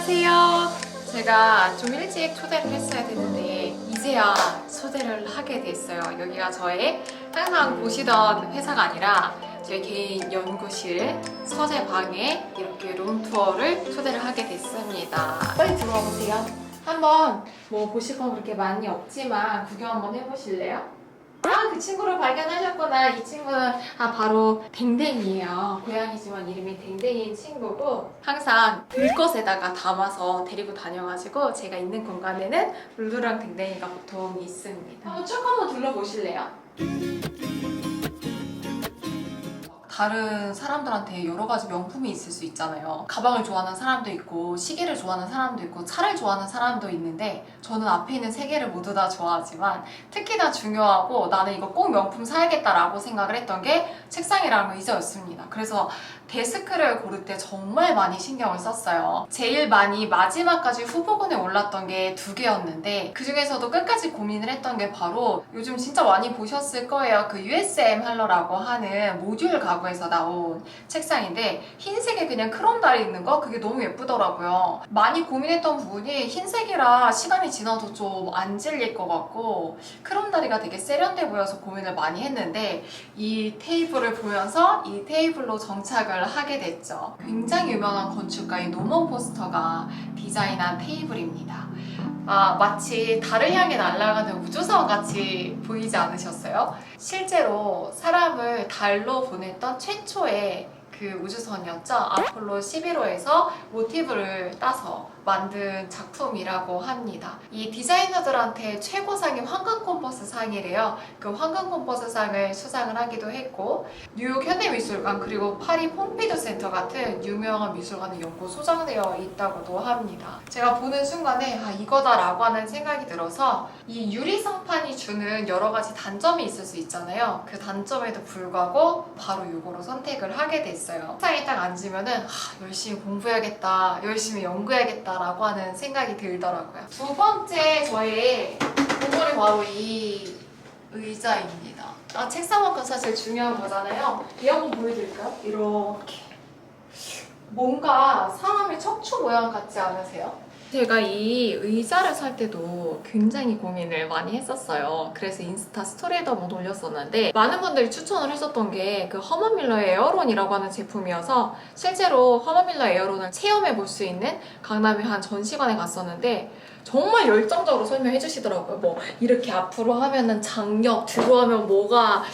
안녕하세요. 제가 좀 일찍 초대를 했어야 되는데 이제야 초대를 하게 됐어요. 여기가 저의 항상 보시던 회사가 아니라 제 개인 연구실 서재방에 이렇게 룸투어를 초대를 하게 됐습니다. 빨리 들어와 보세요. 한번 뭐 보실 건 그렇게 많이 없지만 구경 한번 해보실래요? 아, 그 친구를 발견하셨구나. 이 친구는 바로 댕댕이에요. 고양이지만 이름이 댕댕이인 친구고 항상 들것에다가 담아서 데리고 다녀가지고 제가 있는 공간에는 룰루랑 댕댕이가 보통 있습니다. 한번 쭉 한번 둘러보실래요? 다른 사람들한테 여러 가지 명품이 있을 수 있잖아요. 가방을 좋아하는 사람도 있고 시계를 좋아하는 사람도 있고 차를 좋아하는 사람도 있는데 저는 앞에 있는 세 개를 모두 다 좋아하지만 특히나 중요하고 나는 이거 꼭 명품 사야겠다라고 생각을 했던 게 책상이랑 의자였습니다. 그래서 데스크를 고를 때 정말 많이 신경을 썼어요. 제일 많이 마지막까지 후보군에 올랐던 게 두 개였는데 그 중에서도 끝까지 고민을 했던 게 바로 요즘 진짜 많이 보셨을 거예요. 그 USM 헬러라고 하는 모듈 가구에서 나온 책상인데 흰색에 그냥 크롬 달이 있는 거 그게 너무 예쁘더라고요. 많이 고민했던 부분이 흰색이라 시간이 지나도 좀 안 질릴 것 같고 크롬 다리가 되게 세련돼 보여서 고민을 많이 했는데 이 테이블을 보면서 이 테이블로 정착을 하게 됐죠. 굉장히 유명한 건축가인 노먼 포스터가 디자인한 테이블입니다. 마치 달을 향해 날아가는 우주선 같이 보이지 않으셨어요? 실제로 사람을 달로 보냈던 최초의 그 우주선이었죠. 아폴로 11호에서 모티브를 따서 만든 작품이라고 합니다. 이 디자이너들한테 최고상이 황금 콤퍼스 상이래요. 그 황금 콤퍼스 상을 수상을 하기도 했고 뉴욕 현대미술관 그리고 파리 폼피두 센터 같은 유명한 미술관에 연고 소장되어 있다고도 합니다. 제가 보는 순간에 이거다라고 하는 생각이 들어서 이 유리상판이 주는 여러 가지 단점이 있을 수 있잖아요. 그 단점에도 불구하고 바로 이거로 선택을 하게 됐어요. 책상에 딱 앉으면은 열심히 공부해야겠다, 열심히 연구해야겠다 라고 하는 생각이 들더라고요. 두 번째 저의 보물이 바로 이 의자입니다. 책상만큼 사실 중요한 거잖아요. 이 한번 보여드릴까요? 이렇게 뭔가 사람의 척추 모양 같지 않으세요? 제가 이 의자를 살 때도 굉장히 고민을 많이 했었어요. 그래서 인스타 스토리에도 한번 올렸었는데 많은 분들이 추천을 했었던 게 그 허먼 밀러의 에어론이라고 하는 제품이어서 실제로 허먼 밀러 에어론을 체험해 볼 수 있는 강남의 한 전시관에 갔었는데 정말 열정적으로 설명해 주시더라고요. 뭐 이렇게 앞으로 하면은 장력, 뒤로 하면 뭐가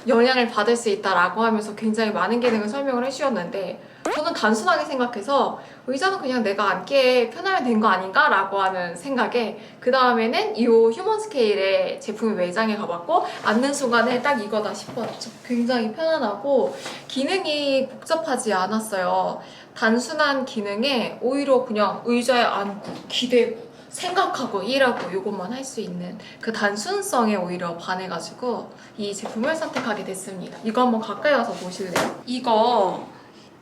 영향을 받을 수 있다라고 하면서 굉장히 많은 기능을 설명을 해주셨는데 저는 단순하게 생각해서 의자는 그냥 내가 앉기에 편하면 된 거 아닌가? 라고 하는 생각에 그 다음에는 이 휴먼 스케일의 제품의 매장에 가봤고 앉는 순간에 딱 이거다 싶었죠. 굉장히 편안하고 기능이 복잡하지 않았어요. 단순한 기능에 오히려 그냥 의자에 앉고 기대고 생각하고 일하고 이것만 할 수 있는 그 단순성에 오히려 반해가지고 이 제품을 선택하게 됐습니다. 이거 한번 가까이 와서 보실래요? 이거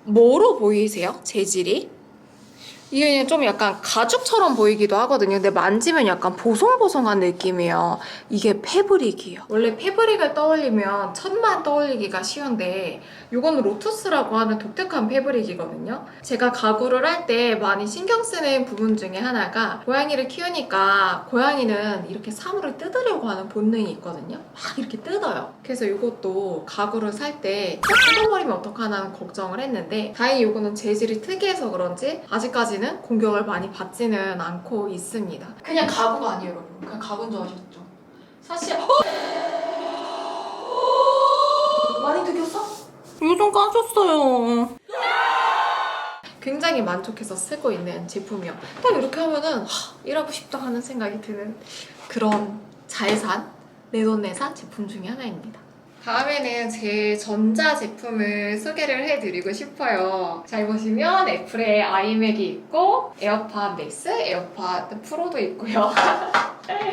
뭐로 보이세요? 재질이? 이게 그냥 좀 약간 가죽처럼 보이기도 하거든요. 근데 만지면 약간 보송보송한 느낌이에요. 이게 패브릭이에요. 원래 패브릭을 떠올리면 천만 떠올리기가 쉬운데 이건 로투스라고 하는 독특한 패브릭이거든요. 제가 가구를 할 때 많이 신경 쓰는 부분 중에 하나가 고양이를 키우니까 고양이는 이렇게 사물을 뜯으려고 하는 본능이 있거든요. 막 이렇게 뜯어요. 그래서 이것도 가구를 살 때 뜯어버리면 어떡하나 걱정을 했는데 다행히 이거는 재질이 특이해서 그런지 아직까지는 공격을 많이 받지는 않고 있습니다. 그냥 가구가 아니에요, 여러분. 그냥 가구인 줄 아셨죠? 사실 많이 느꼈어? 이거 좀 까졌어요. 굉장히 만족해서 쓰고 있는 제품이요. 딱 이렇게 하면은 일하고 싶다 하는 생각이 드는 그런 잘 산, 내돈내산 제품 중에 하나입니다. 다음에는 제 전자제품을 소개를 해드리고 싶어요. 잘 보시면 애플의 아이맥이 있고 에어팟 맥스, 에어팟 프로도 있고요.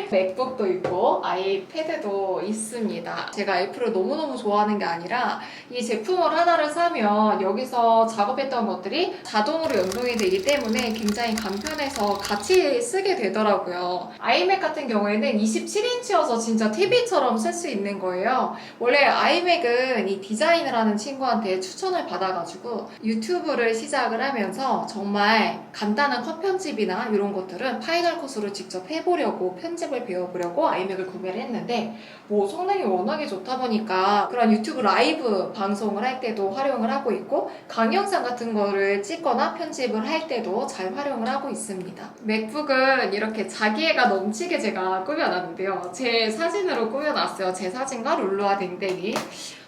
맥북도 있고 아이패드도 있습니다. 제가 애플을 너무너무 좋아하는 게 아니라 이 제품을 하나를 사면 여기서 작업했던 것들이 자동으로 연동이 되기 때문에 굉장히 간편해서 같이 쓰게 되더라고요. 아이맥 같은 경우에는 27인치여서 진짜 TV처럼 쓸 수 있는 거예요. 원래 아이맥은 이 디자인을 하는 친구한테 추천을 받아가지고 유튜브를 시작을 하면서 정말 간단한 컷 편집이나 이런 것들은 파이널 컷으로 직접 해보려고 편집을 배워보려고 아이맥을 구매를 했는데 뭐 성능이 워낙에 좋다 보니까 그런 유튜브 라이브 방송을 할 때도 활용을 하고 있고 강의영상 같은 거를 찍거나 편집을 할 때도 잘 활용을 하고 있습니다. 맥북은 이렇게 자기애가 넘치게 제가 꾸며놨는데요. 제 사진으로 꾸며놨어요. 제 사진과 룰루와 댕댕이.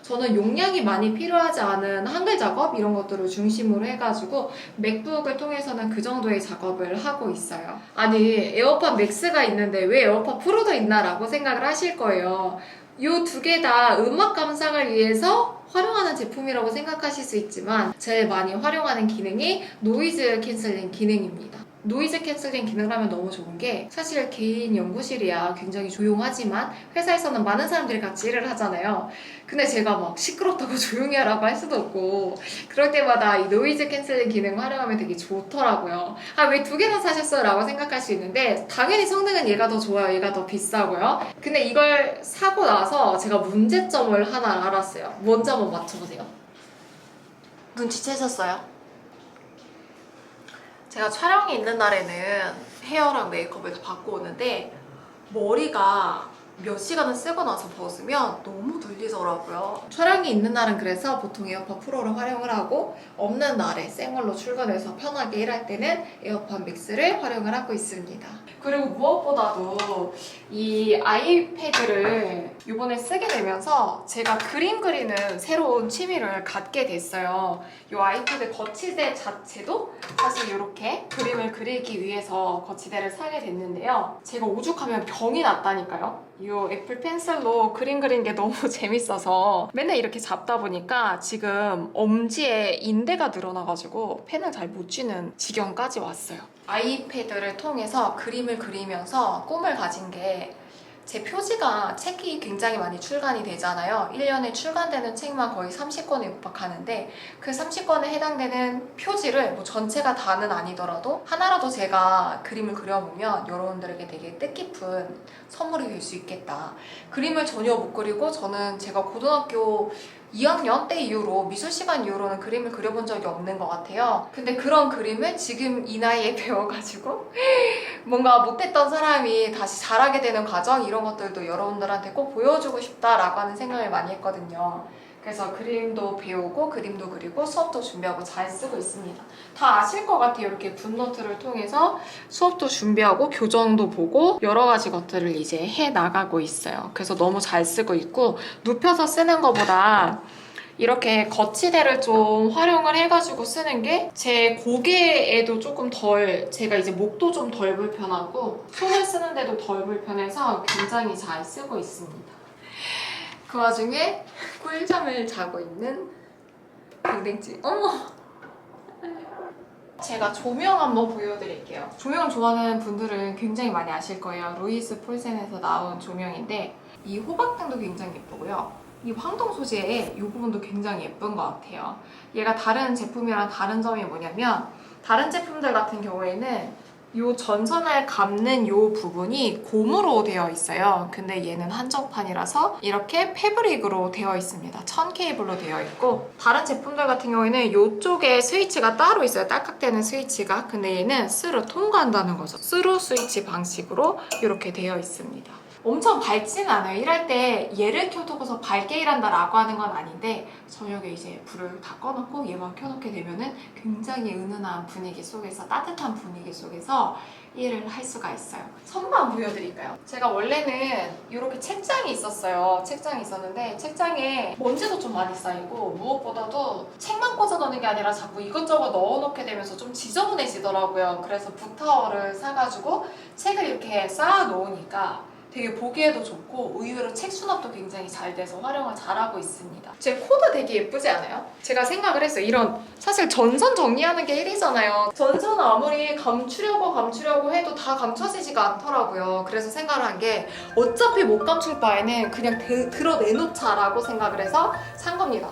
저는 용량이 많이 필요하지 않은 한글 작업 이런 것들을 중심으로 해가지고 맥북을 통해서는 그 정도의 작업을 하고 있어요. 아니 에어팟 맥스가 있는데 왜 에어팟 프로도 있나 라고 생각을 하실 거예요. 이 두 개 다 음악 감상을 위해서 활용하는 제품이라고 생각하실 수 있지만 제일 많이 활용하는 기능이 노이즈 캔슬링 기능입니다. 노이즈 캔슬링 기능을 하면 너무 좋은 게 사실 개인 연구실이야 굉장히 조용하지만 회사에서는 많은 사람들이 같이 일을 하잖아요. 근데 제가 막 시끄럽다고 조용히 하라고 할 수도 없고 그럴 때마다 이 노이즈 캔슬링 기능 활용하면 되게 좋더라고요. 아, 왜 두 개나 사셨어요? 라고 생각할 수 있는데 당연히 성능은 얘가 더 좋아요. 얘가 더 비싸고요. 근데 이걸 사고 나서 제가 문제점을 하나 알았어요. 뭔지 한번 맞춰보세요. 눈치채셨어요? 제가 촬영이 있는 날에는 헤어랑 메이크업을 받고 오는데 머리가 몇 시간을 쓰고 나서 벗으면 너무 눌리더라고요. 촬영이 있는 날은 그래서 보통 에어팟 프로를 활용을 하고 없는 날에 생얼로 출근해서 편하게 일할 때는 에어팟 맥스를 활용을 하고 있습니다. 그리고 무엇보다도 이 아이패드를 이번에 쓰게 되면서 제가 그림 그리는 새로운 취미를 갖게 됐어요. 이 아이패드 거치대 자체도 사실 이렇게 그림을 그리기 위해서 거치대를 사게 됐는데요. 제가 오죽하면 병이 났다니까요. 이 애플 펜슬로 그림 그리는 게 너무 재밌어서 맨날 이렇게 잡다 보니까 지금 엄지에 인대가 늘어나가지고 펜을 잘 못 쥐는 지경까지 왔어요. 아이패드를 통해서 그림을 그리면서 꿈을 가진 게 제 표지가 책이 굉장히 많이 출간이 되잖아요. 1년에 출간되는 책만 거의 30권에 육박하는데 그 30권에 해당되는 표지를 뭐 전체가 다는 아니더라도 하나라도 제가 그림을 그려보면 여러분들에게 되게 뜻깊은 선물이 될 수 있겠다. 그림을 전혀 못 그리고 저는 제가 고등학교 2학년 때 이후로 미술 시간 이후로는 그림을 그려본 적이 없는 것 같아요. 근데 그런 그림을 지금 이 나이에 배워가지고 뭔가 못했던 사람이 다시 잘하게 되는 과정 이런 것들도 여러분들한테 꼭 보여주고 싶다라고 하는 생각을 많이 했거든요. 그래서 그림도 배우고 그림도 그리고 수업도 준비하고 잘 쓰고 있습니다. 다 아실 것 같아요. 이렇게 붓노트를 통해서 수업도 준비하고 교정도 보고 여러 가지 것들을 이제 해 나가고 있어요. 그래서 너무 잘 쓰고 있고 눕혀서 쓰는 것보다 이렇게 거치대를 좀 활용을 해가지고 쓰는 게 제 고개에도 조금 덜, 제가 이제 목도 좀 덜 불편하고 손을 쓰는데도 덜 불편해서 굉장히 잘 쓰고 있습니다. 그 와중에 꿀잠을 자고 있는 댕댕찌. 어머! 제가 조명 한번 보여드릴게요. 조명 좋아하는 분들은 굉장히 많이 아실 거예요. 루이스 폴센에서 나온 조명인데 이 호박등도 굉장히 예쁘고요. 이 황동 소재의 이 부분도 굉장히 예쁜 것 같아요. 얘가 다른 제품이랑 다른 점이 뭐냐면 다른 제품들 같은 경우에는 이 전선을 감는 이 부분이 고무로 되어 있어요. 근데 얘는 한정판이라서 이렇게 패브릭으로 되어 있습니다. 천 케이블로 되어 있고 다른 제품들 같은 경우에는 이쪽에 스위치가 따로 있어요. 딸깍대는 스위치가. 근데 얘는 스루 통과한다는 거죠. 스루 스위치 방식으로 이렇게 되어 있습니다. 엄청 밝지는 않아요. 일할 때 얘를 켜두고서 밝게 일한다 라고 하는 건 아닌데 저녁에 이제 불을 다 꺼놓고 얘만 켜놓게 되면은 굉장히 은은한 분위기 속에서 따뜻한 분위기 속에서 일을 할 수가 있어요. 선반 보여드릴까요? 제가 원래는 이렇게 책장이 있었어요. 책장이 있었는데 책장에 먼지도 좀 많이 쌓이고 무엇보다도 책만 꽂아 놓는 게 아니라 자꾸 이것저것 넣어놓게 되면서 좀 지저분해지더라고요. 그래서 북타워를 사가지고 책을 이렇게 쌓아 놓으니까 되게 보기에도 좋고 의외로 책 수납도 굉장히 잘 돼서 활용을 잘하고 있습니다. 제 코드 되게 예쁘지 않아요? 제가 생각을 했어요. 이런 사실 전선 정리하는 게 일이잖아요. 전선 아무리 감추려고 해도 다 감춰지지가 않더라고요. 그래서 생각을 한 게 어차피 못 감출 바에는 그냥 드러내놓자라고 생각을 해서 산 겁니다.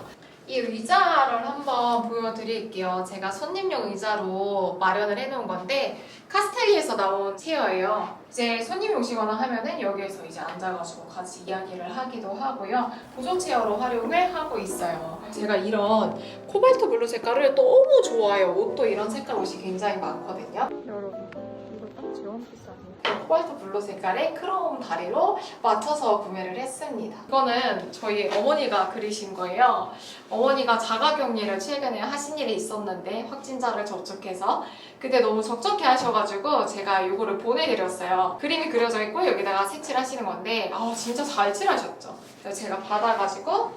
이 의자를 한번 보여드릴게요. 제가 손님용 의자로 마련을 해놓은 건데 카스텔리에서 나온 체어예요. 이제 손님이 오시거나 하면은 여기에서 이제 앉아가지고 같이 이야기를 하기도 하고요. 보조 체어로 활용을 하고 있어요. 제가 이런 코발트 블루 색깔을 너무 좋아해요. 옷도 이런 색깔 옷이 굉장히 많거든요. 여러분, 이거 딱 제 원피스 아니에요? 코발트 블루 색깔의 크롬 다리로 맞춰서 구매를 했습니다. 이거는 저희 어머니가 그리신 거예요. 어머니가 자가격리를 최근에 하신 일이 있었는데 확진자를 접촉해서 그때 너무 적적해 하셔가지고 제가 이거를 보내드렸어요. 그림이 그려져 있고 여기다가 색칠하시는 건데 진짜 잘 칠하셨죠. 그래서 제가 받아가지고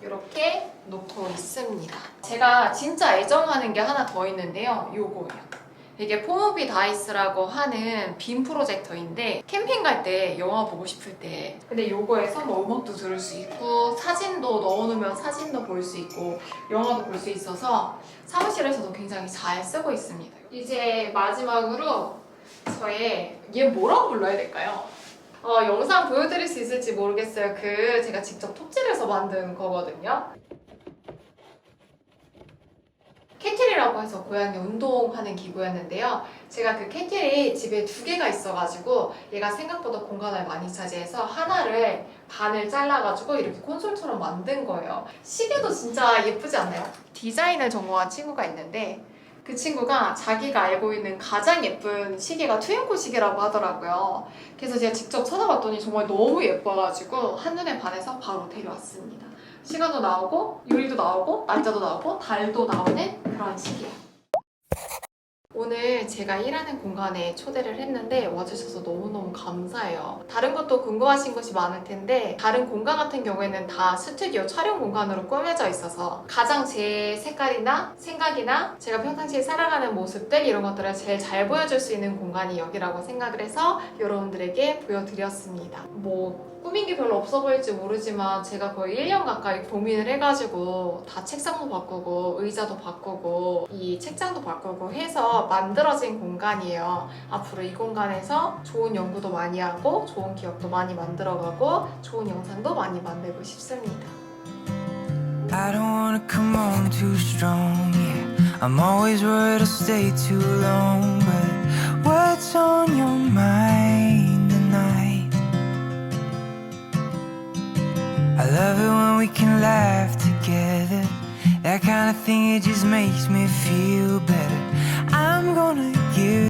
이렇게 놓고 있습니다. 제가 진짜 애정하는 게 하나 더 있는데요. 요거예요. 이게 폼오비 다이스라고 하는 빔 프로젝터인데 캠핑 갈 때 영화 보고 싶을 때 근데 요거에서 뭐 음악도 들을 수 있고 사진도 넣어놓으면 사진도 볼 수 있고 영화도 볼 수 있어서 사무실에서도 굉장히 잘 쓰고 있습니다. 이제 마지막으로 저의 얘 뭐라고 불러야 될까요? 영상 보여드릴 수 있을지 모르겠어요. 제가 직접 톱질해서 만든 거거든요. 캐틀이라고 해서 고양이 운동하는 기구였는데요. 제가 그 캐틀이 집에 2개가 있어가지고 얘가 생각보다 공간을 많이 차지해서 하나를 반을 잘라가지고 이렇게 콘솔처럼 만든 거예요. 시계도 진짜 예쁘지 않나요? 디자인을 전공한 친구가 있는데 그 친구가 자기가 알고 있는 가장 예쁜 시계가 투앤코 시계라고 하더라고요. 그래서 제가 직접 찾아봤더니 정말 너무 예뻐가지고 한눈에 반해서 바로 데려왔습니다. 시간도 나오고 요일도 나오고 날짜도 나오고 달도 나오는 그런 시기예요. 오늘 제가 일하는 공간에 초대를 했는데 와주셔서 너무너무 감사해요. 다른 것도 궁금하신 것이 많을 텐데 다른 공간 같은 경우에는 다 스튜디오 촬영 공간으로 꾸며져 있어서 가장 제 색깔이나 생각이나 제가 평상시에 살아가는 모습들 이런 것들을 제일 잘 보여줄 수 있는 공간이 여기라고 생각을 해서 여러분들에게 보여드렸습니다. 꾸민 게 별로 없어 보일지 모르지만 제가 거의 1년 가까이 고민을 해가지고 다 책상도 바꾸고 의자도 바꾸고 이 책장도 바꾸고 해서 만들어진 공간이에요. 앞으로 이 공간에서 좋은 연구도 많이 하고 좋은 기억도 많이 만들어가고 좋은 영상도 많이 만들고 싶습니다. I don't wanna come on too strong, yeah. I'm always worried I'll stay too long, but what's on your mind tonight? I love it when we can laugh together. That kind of thing, it just makes me feel better. I'm gonna give